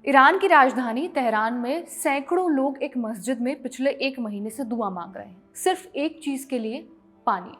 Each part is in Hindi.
ईरान की राजधानी तेहरान में सैकड़ों लोग एक मस्जिद में पिछले एक महीने से दुआ मांग रहे हैं, सिर्फ एक चीज के लिए, पानी।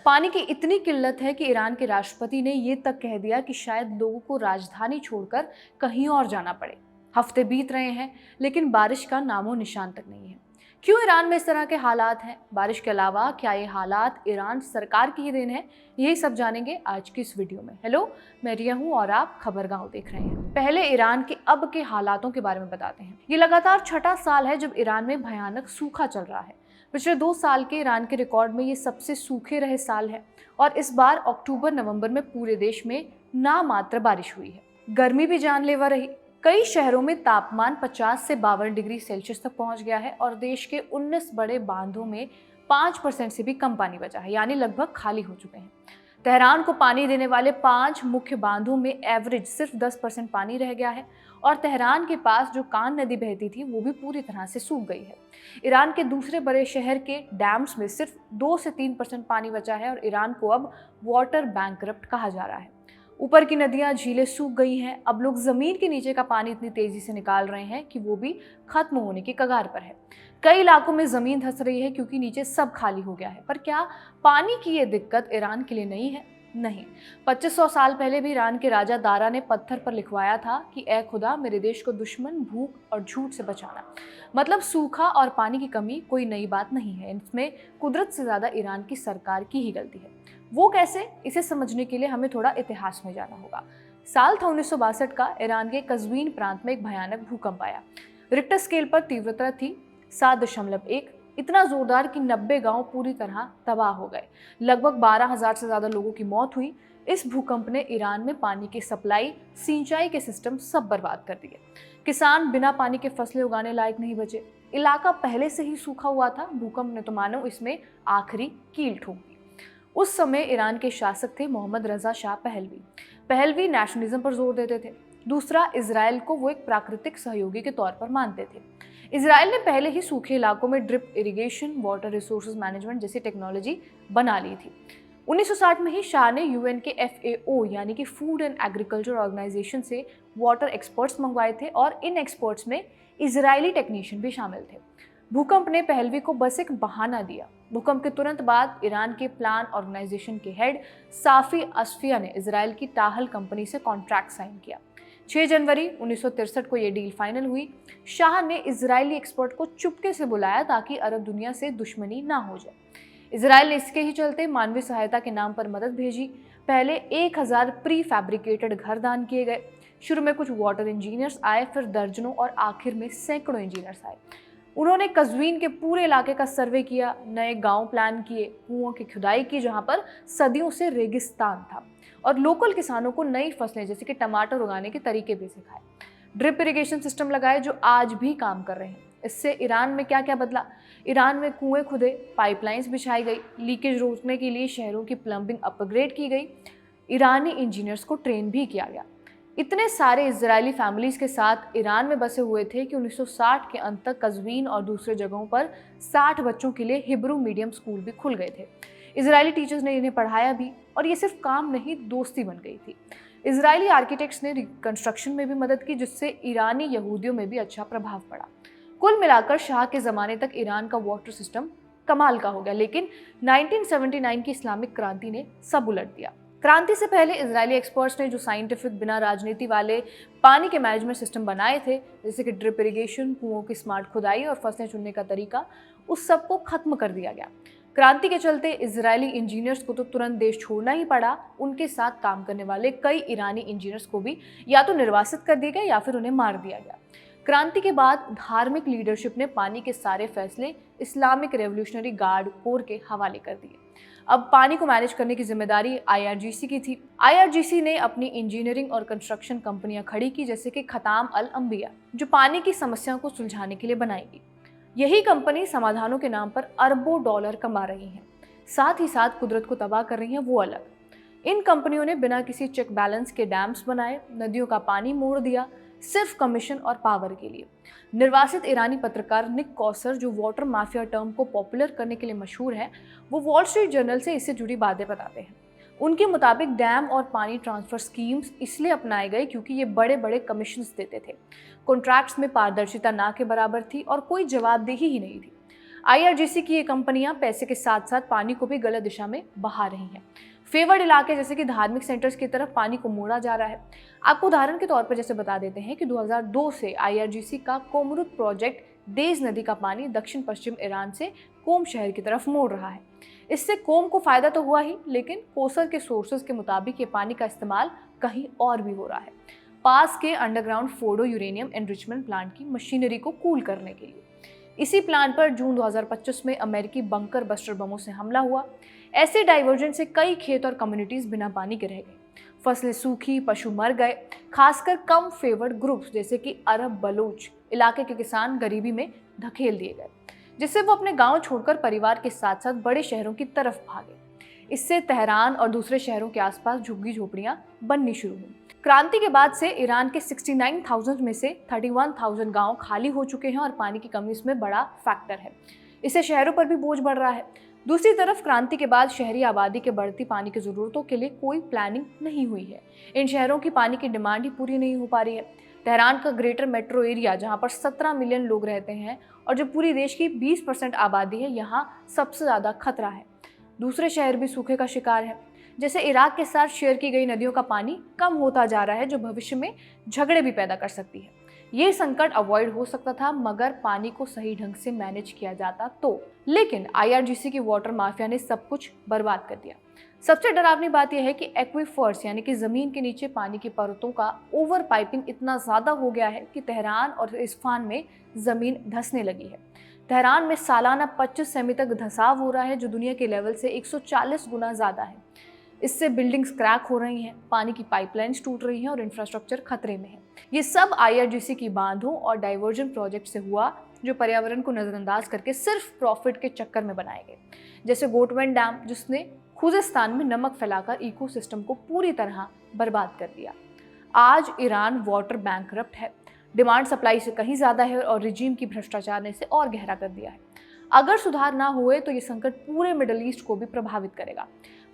पानी की इतनी किल्लत है कि ईरान के राष्ट्रपति ने ये तक कह दिया कि शायद लोगों को राजधानी छोड़कर कहीं और जाना पड़े। हफ्ते बीत रहे हैं लेकिन बारिश का नामो निशान तक नहीं है। क्यों ईरान में इस तरह के हालात हैं? बारिश के अलावा क्या ये हालात ईरान सरकार की ही देन है? यही सब जानेंगे आज की इस वीडियो में। हेलो, मैं रिया हूँ और आप खबरगांव देख रहे हैं। पहले ईरान के अब के हालातों के बारे में बताते हैं। ये लगातार छठा साल है जब ईरान में भयानक सूखा चल रहा है। पिछले 2 साल के ईरान के रिकॉर्ड में ये सबसे सूखे रहे साल है और इस बार अक्टूबर नवंबर में पूरे देश में नामात्र बारिश हुई है। गर्मी भी जानलेवा रही। कई शहरों में तापमान 50 से 52 डिग्री सेल्सियस तक पहुंच गया है और देश के 19 बड़े बांधों में 5% से भी कम पानी बचा है, यानी लगभग खाली हो चुके हैं। तेहरान को पानी देने वाले 5 मुख्य बांधों में एवरेज सिर्फ 10% पानी रह गया है और तेहरान के पास जो कान नदी बहती थी वो भी पूरी तरह से सूख गई है। ईरान के दूसरे बड़े शहर के डैम्स में सिर्फ 2 से 3% पानी बचा है और ईरान को अब वाटर बैंकरप्ट कहा जा रहा है। ऊपर की नदियां, झीलें सूख गई हैं। अब लोग जमीन के नीचे का पानी इतनी तेजी से निकाल रहे हैं कि वो भी खत्म होने की कगार पर है। कई इलाकों में जमीन धंस रही है क्योंकि नीचे सब खाली हो गया है। पर क्या पानी की ये दिक्कत ईरान के लिए नहीं है? नहीं। 2500 साल पहले भी ईरान के राजा दारा ने पत्थर पर लिखवाया था कि ए खुदा, मेरे देश को दुश्मन, भूख और झूठ से बचाना। मतलब सूखा और पानी की कमी कोई नई बात नहीं है। इसमें कुदरत से ज्यादा ईरान की सरकार की ही गलती है। वो कैसे? इसे समझने के लिए हमें थोड़ा इतिहास में जाना होगा। साल था 1962 का। ईरान के कज़वीन प्रांत में एक भयानक भूकंप आया। रिक्टर स्केल पर तीव्रता थी 7.1, इतना जोरदार कि 90 गांव पूरी तरह तबाह हो गए। लगभग 12,000 से ज्यादा लोगों की मौत हुई। इस भूकंप ने ईरान में पानी की सप्लाई, सिंचाई के सिस्टम सब बर्बाद कर दिए। किसान बिना पानी के फसलें उगाने लायक नहीं बचे। इलाका पहले से ही सूखा हुआ था। भूकंप ने तो मानो इसमें आखिरी कील ठोक दी। उस समय ईरान के शासक थे मोहम्मद रजा शाह पहलवी। पहलवी नेशनलिज्म पर जोर देते थे। दूसरा, इजराइल को वो एक प्राकृतिक सहयोगी के तौर पर मानते थे। इजराइल ने पहले ही सूखे इलाकों में drip irrigation, water resources management जैसी टेक्नोलॉजी बना ली थी। 1960 में ही शाह ने यूएन के FAO यानी कि फूड एंड एग्रीकल्चर ऑर्गेनाइजेशन से वाटर एक्सपर्ट्स मंगवाए थे और इन एक्सपर्ट्स में इजरायली टेक्नीशियन भी शामिल थे। भूकंप ने पहलवी को बस एक बहाना दिया। भूकंप के तुरंत बाद ईरान के प्लान ऑर्गेनाइजेशन के हेड साफी अस्फिया ने इजराइल की टाहल कंपनी से कॉन्ट्रैक्ट साइन किया। 6 जनवरी 1963 को यह डील फाइनल हुई। शाह ने इजरायली एक्सपर्ट को चुपके से बुलाया ताकि अरब दुनिया से दुश्मनी ना हो जाए। इजराइल ने इसके ही चलते मानवीय सहायता के नाम पर मदद भेजी। पहले 1000 प्री फैब्रिकेटेड घर दान किए गए। शुरू में कुछ वाटर इंजीनियर्स आए, फिर दर्जनों और आखिर में सैकड़ों इंजीनियर्स आए। उन्होंने कज़वीन के पूरे इलाके का सर्वे किया, नए गांव प्लान किए, कुओं की खुदाई की जहां पर सदियों से रेगिस्तान था, और लोकल किसानों को नई फसलें जैसे कि टमाटर उगाने के तरीके भी सिखाए। ड्रिप इरिगेशन सिस्टम लगाए जो आज भी काम कर रहे हैं। इससे ईरान में क्या क्या बदला? ईरान में कुएं खुदे, पाइपलाइंस बिछाई गई, लीकेज रोकने के लिए शहरों की प्लम्बिंग अपग्रेड की गई, ईरानी इंजीनियर्स को ट्रेन भी किया गया। इतने सारे इजरायली फैमिलीज के साथ ईरान में बसे हुए थे कि 1960 के अंत तक कज़वीन और दूसरे जगहों पर 60 बच्चों के लिए हिब्रू मीडियम स्कूल भी खुल गए थे। इजरायली टीचर्स ने इन्हें पढ़ाया भी, और ये सिर्फ काम नहीं, दोस्ती बन गई थी। इजरायली आर्किटेक्ट्स ने रिकंस्ट्रक्शन में भी मदद की, जिससे ईरानी यहूदियों में भी अच्छा प्रभाव पड़ा। कुल मिलाकर शाह के ज़माने तक ईरान का वाटर सिस्टम कमाल का हो गया। लेकिन 1979 की इस्लामिक क्रांति ने सब उलट दिया। क्रांति से पहले इजरायली एक्सपर्ट्स ने जो साइंटिफिक, बिना राजनीति वाले पानी के मैनेजमेंट सिस्टम बनाए थे, जैसे कि ड्रिप इरिगेशन, कुओं की स्मार्ट खुदाई और फसलें चुनने का तरीका, उस सब को खत्म कर दिया गया। क्रांति के चलते इजरायली इंजीनियर्स को तो तुरंत देश छोड़ना ही पड़ा। उनके साथ काम करने वाले कई ईरानी इंजीनियर्स को भी या तो निर्वासित कर दिया गया या फिर उन्हें मार दिया गया। क्रांति के बाद धार्मिक लीडरशिप ने पानी के सारे फैसले इस्लामिक रेवोल्यूशनरी गार्ड कोर के हवाले कर दिए। अब पानी को मैनेज करने की जिम्मेदारी IRGC की थी। IRGC ने अपनी इंजीनियरिंग और कंस्ट्रक्शन कंपनियां खड़ी की, जैसे कि खताम अल अंबिया, जो पानी की समस्याओं को सुलझाने के लिए बनाई गई। यही कंपनी समाधानों के नाम पर अरबों डॉलर कमा रही हैं। साथ ही साथ कुदरत को तबाह कर रही हैं, वो अलग। इन कंपनियों ने बिना किसी चेक बैलेंस के डैम्स बनाए, नदियों का पानी मोड़ दिया, सिर्फ कमीशन और पावर के लिए। निर्वासित ईरानी पत्रकार निक कौसर, जो वाटर माफिया टर्म को पॉपुलर करने के लिए मशहूर है, वो वॉल स्ट्रीट जर्नल से इससे जुड़ी बातें बताते हैं। उनके मुताबिक डैम और पानी ट्रांसफर स्कीम्स इसलिए अपनाए गए क्योंकि ये बड़े बड़े कमीशंस देते थे। कॉन्ट्रैक्ट्स में पारदर्शिता ना के बराबर थी और कोई जवाबदेही ही नहीं थी। आईआरजीसी की ये कंपनियां पैसे के साथ साथ पानी को भी गलत दिशा में बहा रही हैं। फेवर्ड इलाके जैसे कि धार्मिक सेंटर्स की तरफ पानी को मोड़ा जा रहा है। आपको उदाहरण के तौर पर जैसे बता देते हैं कि 2002 से आईआरजीसी का कोमरुत प्रोजेक्ट देज नदी का पानी दक्षिण पश्चिम ईरान से कोम शहर की तरफ मोड़ रहा है। इससे कोम को फायदा तो हुआ ही, लेकिन कोसर के सोर्सेज के मुताबिक ये पानी का इस्तेमाल कहीं और भी हो रहा है, पास के underground Fordow uranium enrichment plant की मशीनरी को कूल करने के लिए। इसी प्लान पर जून 2025 में अमेरिकी बंकर बस्टर बमों से हमला हुआ। ऐसे डाइवर्जन से कई खेत और कम्युनिटीज बिना पानी के रह गए, फसलें सूखी, पशु मर गए। खासकर कम फेवर्ड ग्रुप्स जैसे कि अरब बलोच इलाके के किसान गरीबी में धकेल दिए गए, जिससे वो अपने गांव छोड़कर परिवार के साथ साथ बड़े शहरों की तरफ भागे। इससे तेहरान और दूसरे शहरों के आसपास झुग्गी झोपड़ियां बननी शुरू हुई। क्रांति के बाद से ईरान के 69,000 में से 31,000 गांव खाली हो चुके हैं और पानी की कमी इसमें बड़ा फैक्टर है। इससे शहरों पर भी बोझ बढ़ रहा है। दूसरी तरफ क्रांति के बाद शहरी आबादी के बढ़ती पानी की जरूरतों के लिए कोई प्लानिंग नहीं हुई है। इन शहरों की पानी की डिमांड ही पूरी नहीं हो पा रही है। तेहरान का ग्रेटर मेट्रो एरिया, जहां पर 17 मिलियन लोग रहते हैं और जो पूरी देश की 20% आबादी है, यहाँ सबसे ज्यादा खतरा है। दूसरे शहर भी सूखे का शिकार है। जैसे इराक के साथ शेयर की गई नदियों का पानी कम होता जा रहा है, जो भविष्य में झगड़े भी पैदा कर सकती है। ये संकट अवॉइड हो सकता था मगर पानी को सही ढंग से मैनेज किया जाता तो। लेकिन आईआरजीसी की वाटर माफिया ने सब कुछ बर्बाद कर दिया। सबसे डरावनी बात यह है कि एक्वीफर्स यानी कि जमीन के नीचे पानी की परतों का ओवर पाइपिंग इतना ज्यादा हो गया है कि तेहरान और इस्फान में जमीन धंसने लगी है। तेहरान में सालाना 25 सेमी तक धंसाव हो रहा है, जो दुनिया के लेवल से 140 गुना ज्यादा है। इससे बिल्डिंग्स क्रैक हो रही हैं, पानी की पाइपलाइंस टूट रही हैं और इंफ्रास्ट्रक्चर खतरे में है। ये सब आईआरजीसी की बांधों और डाइवर्जन प्रोजेक्ट से हुआ, जो पर्यावरण को नजरअंदाज करके सिर्फ प्रॉफिट के चक्कर में बनाए गए। जैसे गोटवेन डैम, जिसने खुजिस्तान में नमक फैलाकर इकोसिस्टम को पूरी तरह बर्बाद कर दिया। आज ईरान वाटर बैंकरप्ट है। डिमांड सप्लाई से कहीं ज्यादा है और रिजीम की भ्रष्टाचार ने इसे और गहरा कर दिया है। अगर सुधार ना हुए तो ये संकट पूरे मिडल ईस्ट को भी प्रभावित करेगा।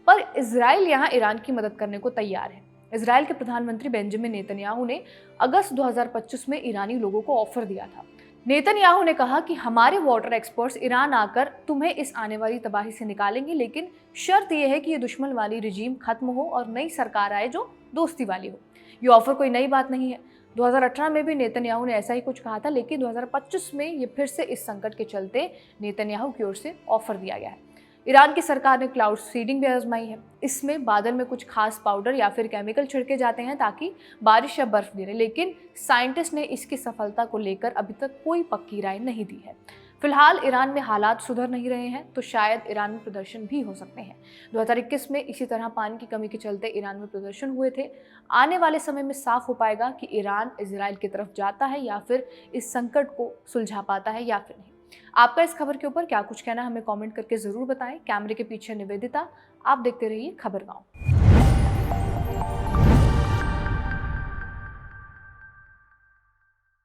पर इजराइल यहाँ ईरान की मदद करने को तैयार है। इजराइल के प्रधानमंत्री बेंजामिन नेतन्याहू ने अगस्त 2025 में ईरानी लोगों को ऑफर दिया था। नेतन्याहू ने कहा कि हमारे वाटर एक्सपर्ट्स ईरान आकर तुम्हें इस आने वाली तबाही से निकालेंगे, लेकिन शर्त यह है कि ये दुश्मन वाली रिजीम खत्म हो और नई सरकार आए जो दोस्ती वाली हो। ये ऑफर कोई नई बात नहीं है। 2018 में भी नेतन्याहू ने ऐसा ही कुछ कहा था, लेकिन 2025 में ये फिर से इस संकट के चलते नेतन्याहू की ओर से ऑफर दिया गया है। ईरान की सरकार ने क्लाउड सीडिंग भी आजमाई है। इसमें बादल में कुछ खास पाउडर या फिर केमिकल छिड़के जाते हैं ताकि बारिश या बर्फ गिरे, लेकिन साइंटिस्ट ने इसकी सफलता को लेकर अभी तक कोई पक्की राय नहीं दी है। फिलहाल ईरान में हालात सुधर नहीं रहे हैं, तो शायद ईरान में प्रदर्शन भी हो सकते हैं। 2021 में इसी तरह पानी की कमी के चलते ईरान में प्रदर्शन हुए थे। आने वाले समय में साफ हो पाएगा कि ईरान इजराइल की तरफ जाता है या फिर इस संकट को सुलझा पाता है या फिर नहीं। आपका इस खबर के ऊपर क्या कुछ कहना है, हमें कमेंट करके जरूर बताएं। कैमरे के पीछे निवेदिता, आप देखते रहिए खबरगांव।